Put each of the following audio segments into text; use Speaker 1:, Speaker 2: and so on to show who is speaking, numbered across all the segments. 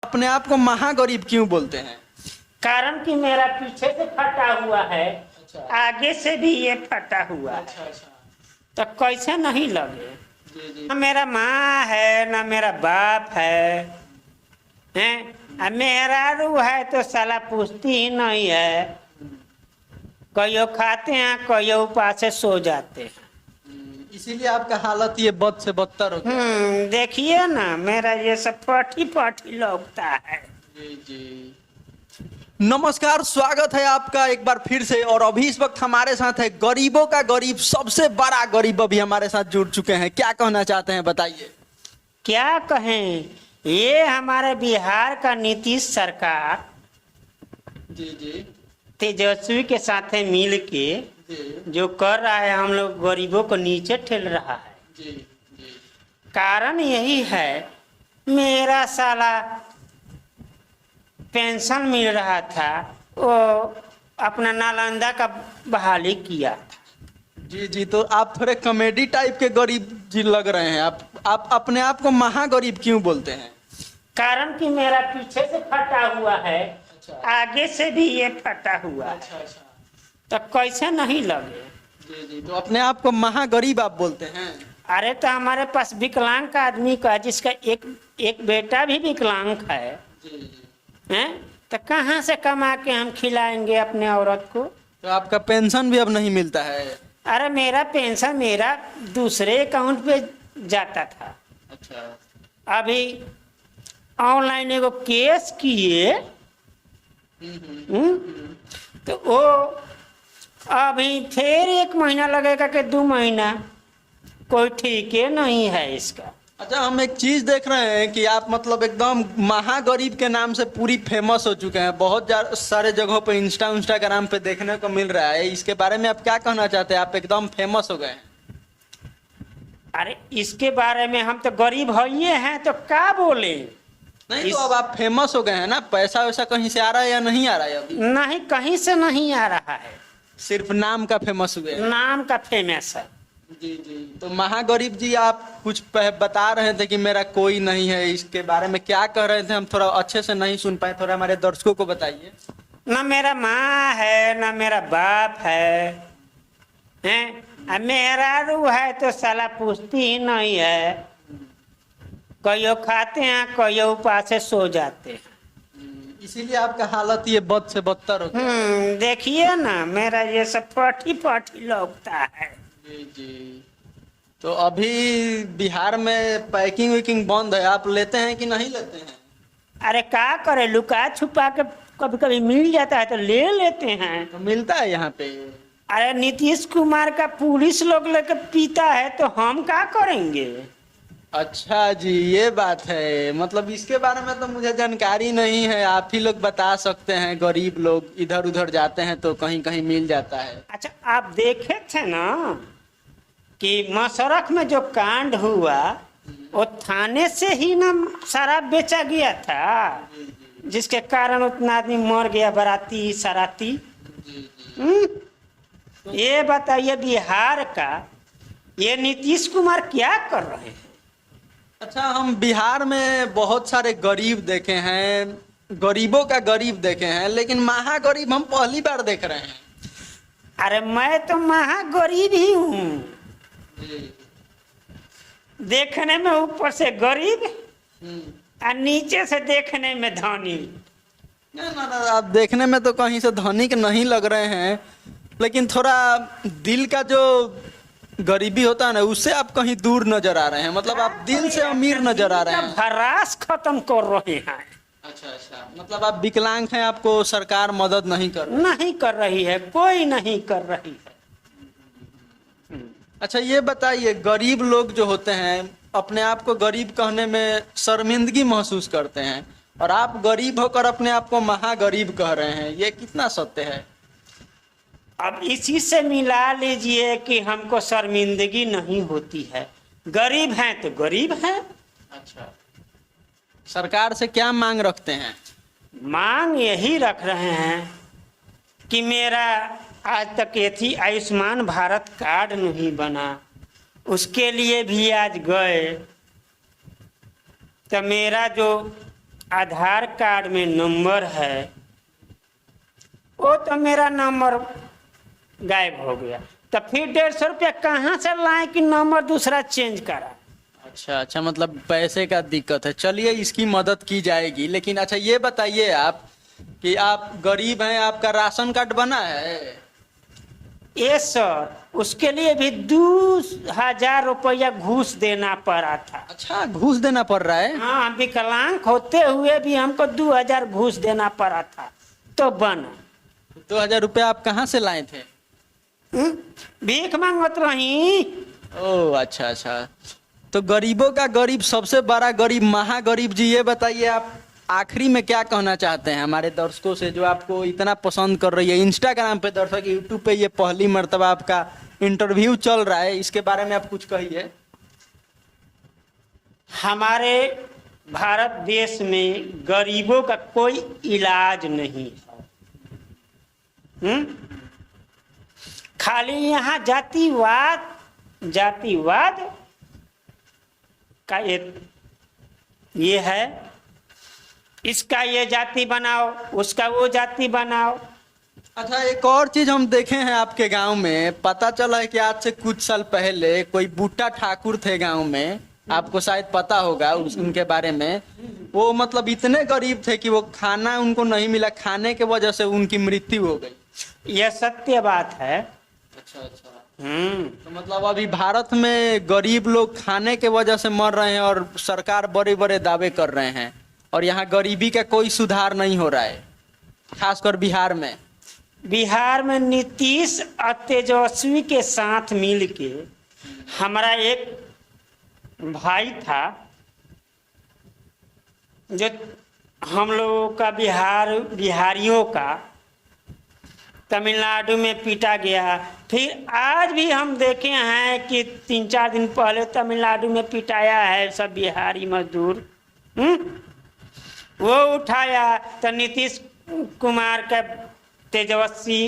Speaker 1: अपने आप को महागरीब क्यों बोलते हैं?
Speaker 2: कारण कि मेरा पीछे से फटा हुआ है।
Speaker 1: अच्छा।
Speaker 2: आगे से भी ये फटा हुआ है।
Speaker 1: अच्छा अच्छा।
Speaker 2: तो कैसे नहीं लगे?
Speaker 1: जी जी।
Speaker 2: ना मेरा माँ है ना मेरा बाप है अब मेहरारू है तो साला पूछती ही नहीं है। कईयों खाते हैं कईयों उपास से सो जाते हैं।
Speaker 1: इसीलिए आपका हालत ये बद से बदतर हो गया।
Speaker 2: देखिए ना मेरा ये सब पठी पठी लगता है।
Speaker 1: जी जी। नमस्कार, स्वागत है आपका एक बार फिर से। और अभी इस वक्त हमारे साथ है गरीबों का गरीब, सबसे बड़ा गरीब अभी हमारे साथ जुड़ चुके हैं। क्या कहना चाहते हैं बताइए।
Speaker 2: क्या कहें, ये हमारे बिहार का नीतीश सरकार
Speaker 1: जी जी
Speaker 2: तेजस्वी के साथ मिल के
Speaker 1: जी
Speaker 2: जो कर रहा है, हम लोग गरीबों को नीचे ठेल रहा है।
Speaker 1: जी जी।
Speaker 2: कारण यही है, मेरा साला पेंशन मिल रहा था, वो अपना नालंदा का बहाली किया था।
Speaker 1: जी जी। तो आप थोड़े कॉमेडी टाइप के गरीब जी लग रहे हैं। आप अपने आप को महागरीब क्यों बोलते हैं?
Speaker 2: कारण कि मेरा पीछे से फटा हुआ है।
Speaker 1: अच्छा।
Speaker 2: आगे से भी ये फटा हुआ है।
Speaker 1: अच्छा अच्छा।
Speaker 2: तो कैसे नहीं लगे?
Speaker 1: जी जी। तो अपने आप को महागरीब आप बोलते हैं?
Speaker 2: अरे तो हमारे पास विकलांग का आदमी का, जिसका एक बेटा भी विकलांग है,
Speaker 1: जी जी।
Speaker 2: हैं? तो कहाँ से कमा के हम खिलाएंगे अपने औरत को?
Speaker 1: तो आपका पेंशन भी अब नहीं मिलता है?
Speaker 2: अरे मेरा पेंशन मेरा दूसरे अकाउंट पे जाता था।
Speaker 1: अच्छा।
Speaker 2: अभी ऑनलाइन एगो केस किए, तो वो अभी फिर 1 महीना लगेगा कि 2 महीना, कोई ठीक है नहीं है इसका।
Speaker 1: अच्छा, हम एक चीज देख रहे हैं कि आप मतलब एकदम महागरीब के नाम से पूरी फेमस हो चुके हैं। बहुत सारे जगहों पे इंस्टाग्राम पे देखने को मिल रहा है। इसके बारे में आप क्या कहना चाहते हैं? आप एकदम फेमस हो गए हैं।
Speaker 2: अरे इसके बारे में हम तो गरीब ही हैं, तो क्या बोले?
Speaker 1: नहीं तो अब आप फेमस हो गए हैं ना। पैसा वैसा कहीं से आ रहा है या नहीं आ रहा है अभी?
Speaker 2: नहीं, कहीं से नहीं आ रहा है।
Speaker 1: सिर्फ नाम का फेमस हुए हैं।
Speaker 2: नाम का फेमस है।
Speaker 1: जी जी। तो महागरीब जी, आप कुछ बता रहे थे कि मेरा कोई नहीं है। इसके बारे में क्या कह रहे थे? हम थोड़ा अच्छे से नहीं सुन पाए, थोड़ा हमारे दर्शकों को बताइए।
Speaker 2: ना मेरा माँ है ना मेरा बाप हैं अब मेहरारू है तो साला पूछती ही नहीं है। कईयों खाते हैं कईयों उपास से सो जाते हैं।
Speaker 1: इसीलिए आपका हालत ये बद से बदतर हो गया।
Speaker 2: देखिए ना मेरा ये सब पठी पठी लगता है।
Speaker 1: जी जी। तो अभी बिहार में पैकिंग वैकिंग बंद है। आप लेते हैं कि नहीं लेते हैं?
Speaker 2: अरे क्या करे, लुका छुपा के कभी कभी मिल जाता है तो ले लेते हैं।
Speaker 1: तो मिलता है यहाँ पे?
Speaker 2: अरे नीतीश कुमार का पुलिस लोग लेकर पीता है तो हम क्या करेंगे?
Speaker 1: अच्छा जी, ये बात है। मतलब इसके बारे में तो मुझे जानकारी नहीं है। आप ही लोग बता सकते हैं। गरीब लोग इधर उधर जाते हैं तो कहीं कहीं मिल जाता है।
Speaker 2: अच्छा, आप देखे थे ना कि मसरख में जो कांड हुआ, वो थाने से ही ना शराब बेचा गया था, जिसके कारण उतना आदमी मर गया, बाराती सराती। ये बताइए, बिहार का ये नीतीश कुमार क्या कर रहे हैं?
Speaker 1: अच्छा, हम बिहार में बहुत सारे गरीब देखे हैं, गरीबों का गरीब देखे हैं, लेकिन महागरीब हम पहली बार देख रहे हैं।
Speaker 2: अरे मैं तो महागरीब ही हूँ, देखने में ऊपर से गरीब और नीचे से देखने में धनी।
Speaker 1: ना ना ना, आप देखने में तो कहीं से धनिक नहीं लग रहे हैं, लेकिन थोड़ा दिल का जो गरीबी होता है ना, उससे आप कहीं दूर नजर आ रहे हैं। मतलब आप दिल से अमीर नजर आ रहे हैं।
Speaker 2: भरास खत्म कर रहे हैं।
Speaker 1: अच्छा अच्छा। मतलब आप विकलांग हैं, आपको सरकार मदद नहीं कर रही?
Speaker 2: नहीं कर रही है, कोई नहीं कर रही है।
Speaker 1: अच्छा, ये बताइए, गरीब लोग जो होते हैं अपने आप को गरीब कहने में शर्मिंदगी महसूस करते हैं, और आप गरीब होकर अपने आप को महागरीब कह रहे हैं। ये कितना सत्य है?
Speaker 2: अब इसी से मिला लीजिए कि हमको शर्मिंदगी नहीं होती है। गरीब हैं तो गरीब हैं।
Speaker 1: अच्छा, सरकार से क्या मांग रखते हैं?
Speaker 2: मांग यही रख रहे हैं कि मेरा आज तक ये थी आयुष्मान भारत कार्ड नहीं बना, उसके लिए भी आज गए तो मेरा जो आधार कार्ड में नंबर है, वो तो मेरा नंबर गायब हो गया, तो फिर 150 रुपया कहाँ से लाए कि नंबर दूसरा चेंज करा।
Speaker 1: अच्छा अच्छा, मतलब पैसे का दिक्कत है। चलिए इसकी मदद की जाएगी, लेकिन अच्छा ये बताइए आप कि आप गरीब हैं, आपका राशन कार्ड बना है?
Speaker 2: ये सर, उसके लिए भी 2000 रुपया घूस देना पड़ा था।
Speaker 1: अच्छा, घूस देना पड़ रहा है?
Speaker 2: हाँ, विकलांग होते हुए भी हमको 2000 घूस देना पड़ा था तो बना।
Speaker 1: 2000 रुपया आप कहाँ से लाए थे?
Speaker 2: भीख मांगत रही।
Speaker 1: ओह अच्छा अच्छा, तो गरीबों का गरीब, सबसे बड़ा गरीब, महागरीब जी, ये बताइए आप आखिरी में क्या कहना चाहते हैं हमारे दर्शकों से जो आपको इतना पसंद कर रही है? इंस्टाग्राम पे दर्शक, यूट्यूब पे ये पहली मर्तबा आपका इंटरव्यू चल रहा है, इसके बारे में आप कुछ कहिए।
Speaker 2: हमारे भारत देश में गरीबों का कोई इलाज नहीं है। खाली यहाँ जातिवाद का ये है, इसका ये जाति बनाओ, उसका वो जाति बनाओ।
Speaker 1: अच्छा, एक और चीज हम देखे हैं आपके गांव में, पता चला है कि आज से कुछ साल पहले कोई बूटा ठाकुर थे गांव में, आपको शायद पता होगा उनके बारे में। वो मतलब इतने गरीब थे कि वो खाना उनको नहीं मिला, खाने के वजह से उनकी मृत्यु हो गई।
Speaker 2: यह सत्य बात है।
Speaker 1: अच्छा अच्छा,
Speaker 2: तो
Speaker 1: मतलब अभी भारत में गरीब लोग खाने के वजह से मर रहे हैं और सरकार बड़े बड़े दावे कर रहे हैं, और यहाँ गरीबी का कोई सुधार नहीं हो रहा है, खासकर बिहार में।
Speaker 2: बिहार में नीतीश और तेजस्वी के साथ मिल के, हमारा एक भाई था जो हम लोगों का बिहारियों का तमिलनाडु में पीटा गया। फिर आज भी हम देखे हैं कि 3-4 दिन पहले तमिलनाडु में पिटाया है सब बिहारी मजदूर। वो उठाया तो नीतीश कुमार का तेजस्वी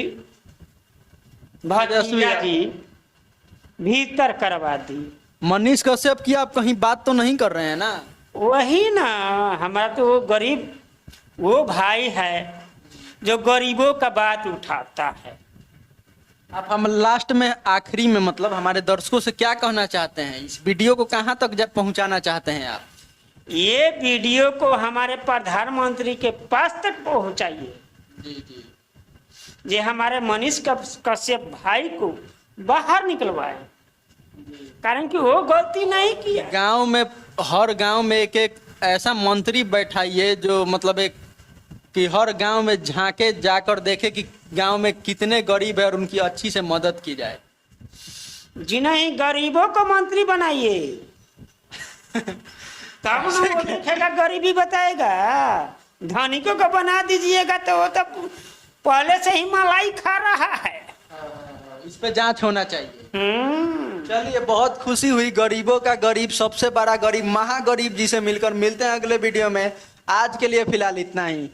Speaker 2: भतीजा जी भीतर करवा दी।
Speaker 1: मनीष कश्यप की आप कहीं बात तो नहीं कर रहे हैं ना?
Speaker 2: वही ना, हमारा तो वो गरीब वो भाई है जो गरीबों का बात उठाता है।
Speaker 1: आप हम लास्ट में, आखिरी में, मतलब हमारे दर्शकों से क्या कहना चाहते हैं? इस वीडियो को कहाँ तक पहुँचाना चाहते हैं आप?
Speaker 2: ये वीडियो को हमारे प्रधानमंत्री के पास तक पहुँचाइए।
Speaker 1: जी जी,
Speaker 2: ये हमारे मनीष कश्यप भाई को बाहर निकलवाए, कारण कि वो गलती नहीं किया।
Speaker 1: गांव में, हर गांव में एक एक ऐसा मंत्री बैठाइए जो मतलब एक कि हर गांव में झांके, जाकर देखे कि गांव में कितने गरीब है और उनकी अच्छी से मदद की जाए।
Speaker 2: जी नहीं, गरीबों को मंत्री बनाइए तब ना वो देखेगा, गरीबी बताएगा। धनिकों को बना दीजिएगा तो वो तो पहले से ही मलाई खा रहा है।
Speaker 1: इस पे जांच होना चाहिए। चलिए, बहुत खुशी हुई गरीबों का गरीब, सबसे बड़ा गरीब, महागरीब जी से मिलकर। मिलते हैं अगले वीडियो में। आज के लिए फिलहाल इतना ही।